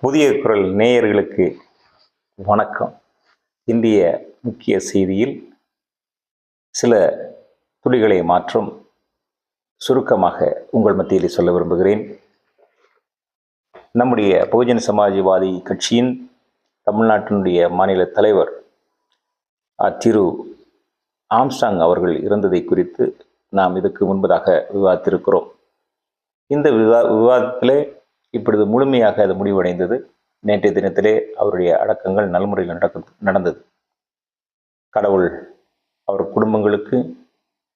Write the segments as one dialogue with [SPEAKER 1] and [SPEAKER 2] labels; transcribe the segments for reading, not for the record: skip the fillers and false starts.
[SPEAKER 1] புதிய குரல் நேயர்களுக்கு வணக்கம். இந்திய முக்கிய செய்தியில் சில துளிகளை மாற்றும் சுருக்கமாக உங்கள் மத்தியில் சொல்ல விரும்புகிறேன். நம்முடைய பகுஜன் சமாஜ்வாதி கட்சியின் தமிழ்நாட்டினுடைய மாநில தலைவர் திரு ஆம்ஸ்ட்ராங் அவர்கள் இறந்ததை குறித்து நாம் இதுக்கு முன்பதாக விவாதித்திருக்கிறோம். இந்த விவாதத்திலே இப்பொழுது முழுமையாக அது முடிவடைந்தது. நேற்றைய தினத்திலே அவருடைய அடக்கங்கள் நல்முறையில் நடந்தது. கடவுள் அவர் குடும்பங்களுக்கு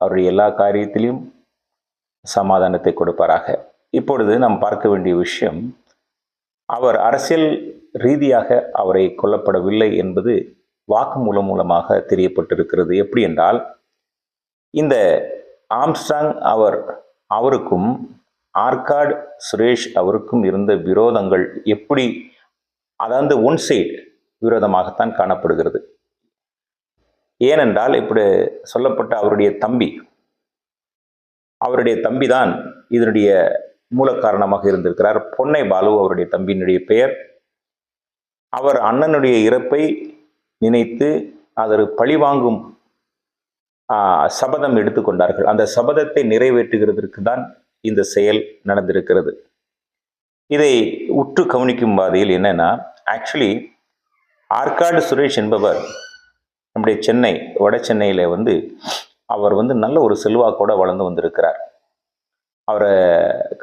[SPEAKER 1] அவருடைய எல்லா காரியத்திலும் சமாதானத்தை கொடுப்பாராக. இப்பொழுது நாம் பார்க்க வேண்டிய விஷயம், அவர் அரசியல் ரீதியாக அவரை கொல்லப்படவில்லை என்பது வாக்குமூலம் மூலமாக தெரியப்பட்டிருக்கிறது. எப்படி என்றால், இந்த ஆம்ஸ்ட்ராங் அவருக்கும் ஆற்காடு சுரேஷ் அவருக்கும் இருந்த விரோதங்கள் எப்படி, அதாவது ஒன் சைடு விரோதமாகத்தான் காணப்படுகிறது. ஏனென்றால் இப்படி சொல்லப்பட்ட அவருடைய தம்பி தான் இதனுடைய மூல காரணமாக இருந்திருக்கிறார். பொன்னை பாலு அவருடைய தம்பியினுடைய பெயர். அவர் அண்ணனுடைய இறப்பை நினைத்து அதற்கு பழிவாங்கும் சபதம் எடுத்துக்கொண்டார்கள். அந்த சபதத்தை நிறைவேற்றுகிறதற்கு தான் இந்த செயல் நடந்திருக்கிறது. இதை உற்று கவனிக்கும் பாதையில் என்னன்னா, ஆக்சுவலி ஆற்காடு சுரேஷ் என்பவர் நம்முடைய வட சென்னையில் அவர் நல்ல ஒரு செல்வாக்கோட வளர்ந்து வந்திருக்கிறார். அவரை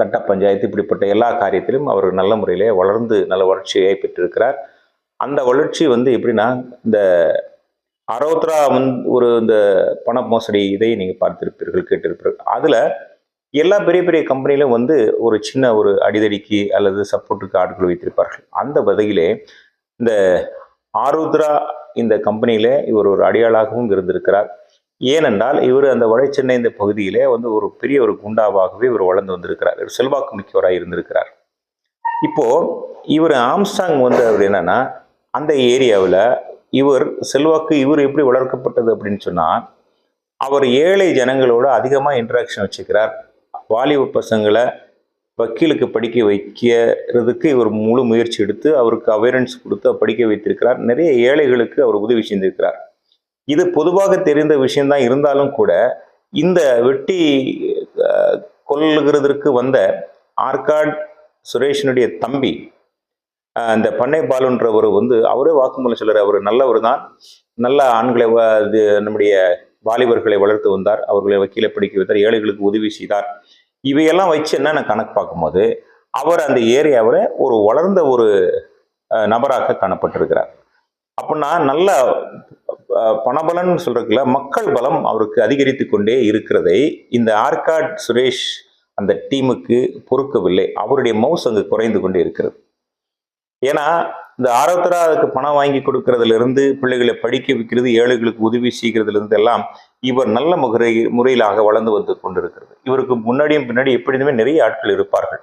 [SPEAKER 1] கட்ட பஞ்சாயத்து இப்படிப்பட்ட எல்லா காரியத்திலும் அவர் நல்ல முறையிலே வளர்ந்து நல்ல வளர்ச்சியை பெற்றிருக்கிறார். அந்த வளர்ச்சி எப்படின்னா, இந்த அரோத்ரா இந்த பண மோசடி இதை நீங்கள் பார்த்திருப்பீர்கள், கேட்டிருப்பீர்கள். அதில் எல்லா பெரிய பெரிய கம்பெனிலும் ஒரு சின்ன ஒரு அடிதடிக்கு அல்லது சப்போர்ட்டுக்கு ஆட்கள் வைத்திருப்பார்கள். அந்த வகையிலே இந்த ஆருத்ரா இந்த கம்பெனியில இவர் ஒரு அடியாளாகவும் இருந்திருக்கிறார். ஏனென்றால் இவர் அந்த வட சென்னை இந்த பகுதியிலே ஒரு பெரிய ஒரு குண்டாவாகவே இவர் வளர்ந்து வந்திருக்கிறார். ஒரு செல்வாக்கு மிக்கவராக இருந்திருக்கிறார். இப்போ இவர் ஆம்ஸ்ட்ராங் அவர் என்னன்னா, அந்த ஏரியாவில் இவர் செல்வாக்கு எப்படி வளர்க்கப்பட்டது அப்படின்னு சொன்னால், அவர் ஏழை ஜனங்களோட அதிகமாக இன்ட்ராக்ஷன் வச்சுக்கிறார். வாலிப பசங்களை வக்கீலுக்கு படிக்க வைக்கிறதுக்கு இவர் முழு முயற்சி எடுத்து அவருக்கு அவேர்னஸ் கொடுத்து படிக்க வைத்திருக்கிறார். நிறைய ஏழைகளுக்கு அவர் உதவி செய்திருக்கிறார். இது பொதுவாக தெரிந்த விஷயம்தான். இருந்தாலும் கூட இந்த வெட்டி கொள்ளுகிறதற்கு வந்த ஆற்காடு சுரேஷனுடைய தம்பி இந்த பண்ணை பாலுன்றவர் அவரே வாக்குமூலம் சொல்றார். அவர் நல்லவர் தான், நல்ல ஆண்களை நம்முடைய வாலிபர்களை வளர்த்து வந்தார், அவர்களை வக்கீலை படிக்க வைத்தார், ஏழைகளுக்கு உதவி செய்தார். இவையெல்லாம் வச்சு என்ன கணக்கு பார்க்கும்போது அவர் அந்த ஏரியாவில் ஒரு வளர்ந்த ஒரு நபராக காணப்பட்டிருக்கிறார். அப்படின்னா நல்ல பணபலன் சொல்றதுல மக்கள் பலம் அவருக்கு அதிகரித்து கொண்டே இருக்கிறதை இந்த ஆற்காடு சுரேஷ் அந்த டீமுக்கு பொறுக்கவில்லை. அவருடைய மவுஸ் அங்கு குறைந்து கொண்டே இருக்கிறது. ஏன்னா இந்த ஆரோத்ரா அதுக்கு பணம் வாங்கி கொடுக்கறதுல இருந்து, பிள்ளைகளை படிக்க வைக்கிறது, ஏழைகளுக்கு உதவி செய்கிறதுல இருந்து எல்லாம் இவர் நல்ல முறையிலாக வளர்ந்து வந்து கொண்டிருக்கிறது. இவருக்கு முன்னாடியும் பின்னாடி எப்படியுமே நிறைய ஆட்கள் இருப்பார்கள்.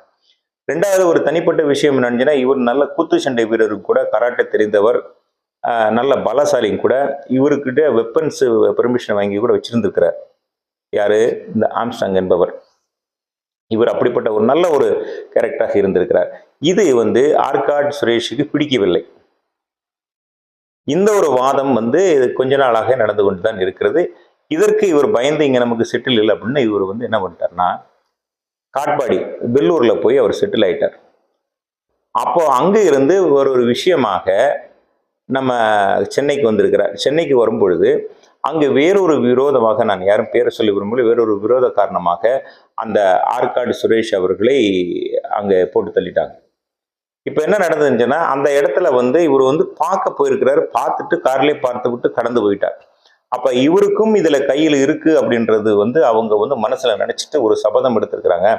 [SPEAKER 1] ரெண்டாவது ஒரு தனிப்பட்ட விஷயம் என்னன்னா, இவர் நல்ல குத்து சண்டை வீரரும் கூட, கராட்டை தெரிந்தவர், நல்ல பலசாலியும் கூட. இவர்கிட்ட வெப்பன்ஸ் பெர்மிஷன் வாங்கி கூட வச்சிருந்திருக்கிறார். யாரு? இந்த ஆம்ஸ்ட்ராங் என்பவர். இவர் அப்படிப்பட்ட ஒரு நல்ல ஒரு கேரக்டராக இருந்திருக்கிறார். இது ஆற்காடு சுரேஷுக்கு பிடிக்கவில்லை. இந்த ஒரு வாதம் கொஞ்ச நாளாக நடந்து கொண்டு தான் இருக்கிறது. இதற்கு இவர் பயந்து இங்க நமக்கு செட்டில் இல்லை அப்படின்னு இவர் என்ன பண்ணிட்டார்னா, காட்பாடி பெல்லூர்ல போய் அவர் செட்டில் ஆயிட்டார். அப்போ அங்க இருந்து ஒரு விஷயமாக நம்ம சென்னைக்கு வந்திருக்கிறார். சென்னைக்கு வரும்பொழுது அங்கு வேறொரு விரோதமாக, நான் யாரும் பேரை சொல்லி விரும்பல, வேறொரு விரோத காரணமாக அந்த ஆற்காடு சுரேஷ் அவர்களை அங்கே போட்டு தள்ளிட்டாங்க. இப்போ என்ன நடந்துச்சுன்னா, அந்த இடத்துல இவர் பார்க்க போயிருக்கிறாரு. பார்த்துட்டு கார்லேயே பார்த்து விட்டு கடந்து போயிட்டார். அப்போ இவருக்கும் இதுல கையில் இருக்கு அப்படின்றது அவங்க மனசுல நினைச்சிட்டு ஒரு சபதம் எடுத்திருக்கிறாங்க.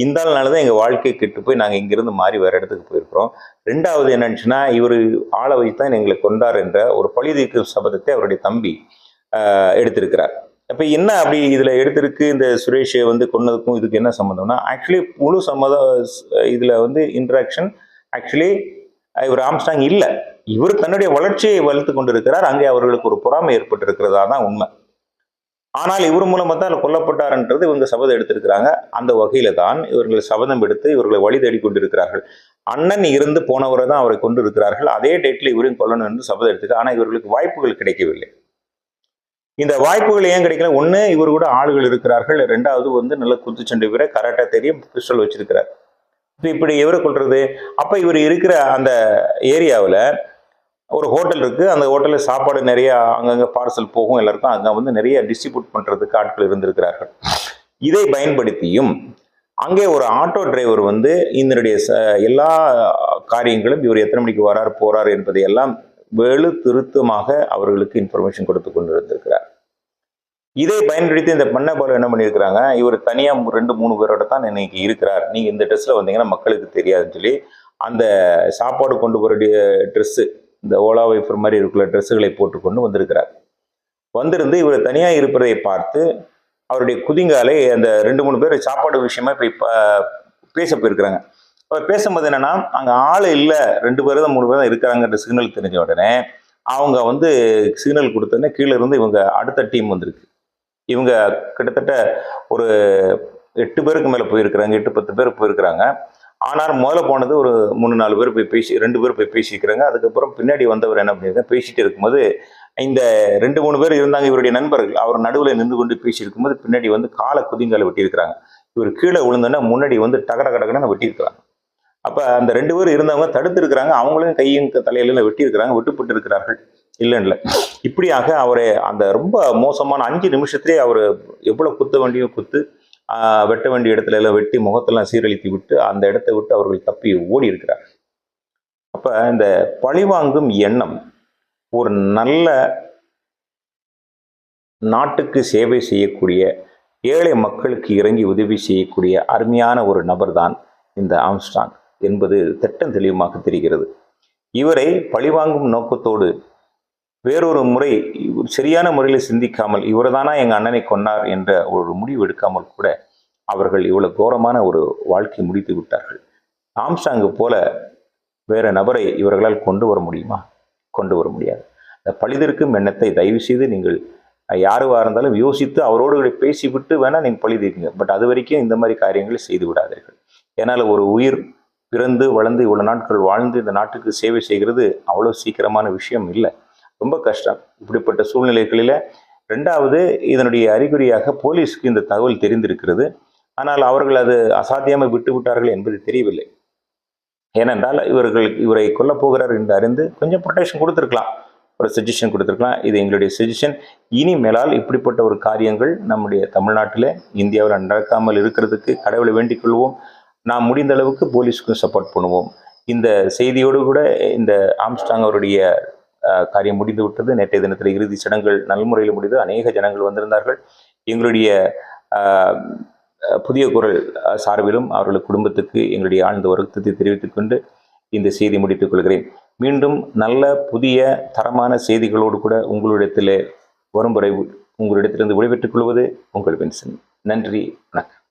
[SPEAKER 1] இந்த நாள்தான் எங்க வாழ்க்கை கெட்டு போய் நாங்கள் இங்கிருந்து மாறி வேற இடத்துக்கு போயிருக்கிறோம். ரெண்டாவது என்னச்சுன்னா, இவர் ஆளை வைத்தான் எங்களை கொண்டார் என்ற ஒரு பழிதீர்க்கும் சபதத்தை அவருடைய தம்பி எடுத்திருக்கிறார். அப்ப என்ன அப்படி இதுல எடுத்திருக்கு, இந்த சுரேஷை கொன்னதுக்கும் இதுக்கு என்ன சம்மந்தம்னா, ஆக்சுவலி முழு சம்மதம் இதுல இன்ட்ராக்ஷன் ஆக்சுவலி இவர் ஆம்ஸ்ட்ராங் இல்லை. இவர் தன்னுடைய வளர்ச்சியை வளர்த்து கொண்டிருக்கிறார். அங்கே அவர்களுக்கு ஒரு பொறாமை ஏற்பட்டிருக்கிறதா தான் உண்மை. ஆனால் இவர் மூலமா தான் கொல்லப்பட்டார்ன்றது இவங்க சபதம் எடுத்திருக்கிறாங்க. அந்த வகையில தான் இவர்கள் சபதம் எடுத்து இவர்களை வழி தேடி கொண்டிருக்கிறார்கள். அண்ணன் இருந்து போனவரை தான் அவரை கொண்டு இருக்கிறார்கள். அதே டேட்டில் இவரையும் கொல்லணும் என்று சபதம் எடுத்துக்க. ஆனால் இவர்களுக்கு வாய்ப்புகள் கிடைக்கவில்லை. இந்த வாய்ப்புகள் ஏன் கிடைக்கல? ஒன்று, இவர் கூட ஆளுகள் இருக்கிறார்கள். ரெண்டாவது வந்து நல்ல குத்துச்சண்டை வீரர், கராட்டா தெரியும், பிஸ்டல் வச்சிருக்கிறார். இப்படி எவரை கொள்றது? அப்ப இவர் இருக்கிற அந்த ஏரியாவில் ஒரு ஹோட்டல் இருக்கு. அந்த ஹோட்டலில் சாப்பாடு நிறைய அங்கங்கே பார்சல் போகும் எல்லாருக்கும். அங்கே வந்து நிறைய டிஸ்ட்ரிபியூட் பண்றதுக்கு ஆட்கள் இருந்திருக்கிறார்கள். இதை பயன்படுத்தியும் அங்கே ஒரு ஆட்டோ டிரைவர் வந்து இதனுடைய எல்லா காரியங்களும் இவர் எத்தனை மணிக்கு வரார் போறார் என்பதை எல்லாம் வெளு திருத்தமாக அவர்களுக்கு இன்ஃபர்மேஷன் கொடுத்து கொண்டு இருந்திருக்கிறார். இதை பயன்படுத்தி இந்த பண்ணபாலு என்ன பண்ணியிருக்கிறாங்க, இவர் தனியா 2-3 பேரோட தான் இன்னைக்கு இருக்கிறார், நீங்க இந்த ட்ரெஸ்ல வந்தீங்கன்னா மக்களுக்கு தெரியாதுன்னு சொல்லி அந்த சாப்பாடு கொண்டு போகிற ட்ரெஸ்ஸு, இந்த ஓலா வைஃபர் மாதிரி இருக்கிற ட்ரெஸ்ஸுகளை போட்டுக்கொண்டு வந்திருக்கிறார். வந்திருந்து இவர் தனியா இருப்பதை பார்த்து அவருடைய குதிங்காலை அந்த 2-3 பேர் சாப்பாடு விஷயமா போய் பேச போயிருக்கிறாங்க. அவர் பேசும்போது என்னன்னா, அங்க ஆள் இல்லை, 2 பேர் தான் 3 பேர் தான் இருக்கிறாங்கன்ற சிக்னல் தெரிஞ்ச உடனே அவங்க வந்து சிக்னல் கொடுத்தோடனே கீழே இருந்து இவங்க அடுத்த டீம் வந்திருக்கு. இவங்க கிட்டத்தட்ட ஒரு 8 பேருக்கு மேல போயிருக்கிறாங்க, 8-10 பேர் போயிருக்கிறாங்க. ஆனால் முதல்ல போனது ஒரு 3-4 பேர் போய் பேசி 2 பேர் போய் பேசியிருக்கிறாங்க. அதுக்கப்புறம் பின்னாடி வந்தவர் என்ன பண்ணியிருக்காங்க, பேசிட்டு இருக்கும்போது இந்த 2-3 பேர் இருந்தாங்க இவருடைய நண்பர்கள். அவர் நடுவில் நின்று கொண்டு பேசியிருக்கும்போது பின்னாடி வந்து காலை குதிங்கால வெட்டியிருக்கிறாங்க. இவர் கீழே விழுந்தோன்னா முன்னாடி வந்து டகட கடகடன்னு வெட்டியிருக்கிறாங்க. அப்ப அந்த 2 பேர் இருந்தவங்க தடுத்து இருக்கிறாங்க, அவங்களும் கையும் தலையில வெட்டியிருக்கிறாங்க, வெட்டுப்பட்டு இருக்கிறார்கள். இல்லை இப்படியாக அவரை அந்த ரொம்ப மோசமான 5 நிமிஷத்திலே அவர் எவ்வளவு குத்த வேண்டியும் குத்து, வெட்ட வேண்டிய இடத்துல எல்லாம் வெட்டி முகத்தெல்லாம் சீரழித்து விட்டு அந்த இடத்தை விட்டு அவர்கள் தப்பி ஓடி இருக்கிறார். அப்ப இந்த பழிவாங்கும் எண்ணம் ஒரு நல்ல நாட்டுக்கு சேவை செய்யக்கூடிய, ஏழை மக்களுக்கு இறங்கி உதவி செய்யக்கூடிய அருமையான ஒரு நபர் தான் இந்த ஆம்ஸ்ட்ராங் என்பது திட்டம் தெளிவாக தெரிகிறது. இவரை பழிவாங்கும் நோக்கத்தோடு வேறொரு முறை சரியான முறையில் சிந்திக்காமல் இவர்தானா எங்க அண்ணனை கொன்னார் என்ற ஒரு முடிவு எடுக்காமல் கூட அவர்கள் இவ்வளவு கோரமான ஒரு வாழ்க்கை முடித்து விட்டார்கள். ஆம்ஸ்ட்ராங் போல வேற நபரை இவர்களால் கொண்டு வர முடியுமா? கொண்டு வர முடியாது. இந்த பழிதீர்க்கும் எண்ணத்தை தயவு செய்து நீங்கள் யாருவா இருந்தாலும் யோசித்து அவரோடு பேசிவிட்டு வேணா நீங்க பழி தீர்க்குங்க. பட் அது வரைக்கும் இந்த மாதிரி காரியங்களை செய்து விடாதீர்கள். ஏன்னால் ஒரு உயிர் பிறந்து வளர்ந்து இவ்வளவு நாட்கள் வாழ்ந்து இந்த நாட்டுக்கு சேவை செய்கிறது அவ்வளவு சீக்கிரமான விஷயம் இல்லை, ரொம்ப கஷ்டம். இப்படிப்பட்ட சூழ்நிலைகளில ரெண்டாவது இதனுடைய அறிகுறியாக போலீஸ்க்கு இந்த தகவல் தெரிந்திருக்கிறது. ஆனால் அவர்கள் அது அசாத்தியமாக விட்டு விட்டார்கள் என்பது தெரியவில்லை. ஏனென்றால் இவரை கொல்ல போகிறார் என்று அறிந்து கொஞ்சம் ப்ரொடெக்ஷன் கொடுத்துருக்கலாம், ஒரு சஜஷன் கொடுத்துருக்கலாம். இது எங்களுடைய சஜஷன். இனிமேலால் இப்படிப்பட்ட ஒரு காரியங்கள் நம்முடைய தமிழ்நாட்டில் இந்தியாவில் நடக்காமல் இருக்கிறதுக்கு கடவுளை வேண்டிக் கொள்வோம். நாம் முடிந்த அளவுக்கு போலீஸ்க்கும் சப்போர்ட் பண்ணுவோம். இந்த செய்தியோடு கூட இந்த ஆம்ஸ்ட்ராங் அவருடைய காரியம் முடிந்து விட்டது. நேற்றைய தினத்தில் இறுதி சடங்குகள் நல்முறையில் முடிந்து அநேக ஜனங்கள் வந்திருந்தார்கள். எங்களுடைய புதிய குரல் சார்பிலும் அவர்களுடைய குடும்பத்துக்கு எங்களுடைய ஆழ்ந்த வருத்தத்தை தெரிவித்துக் கொண்டு இந்த செய்தி முடித்துக் கொள்கிறேன். மீண்டும் நல்ல புதிய தரமான செய்திகளோடு கூட உங்களிடத்தில் வரும் வரை உங்களிடத்திலிருந்து விடைபெற்றுக் கொள்வது உங்கள் வின்சன். நன்றி, வணக்கம்.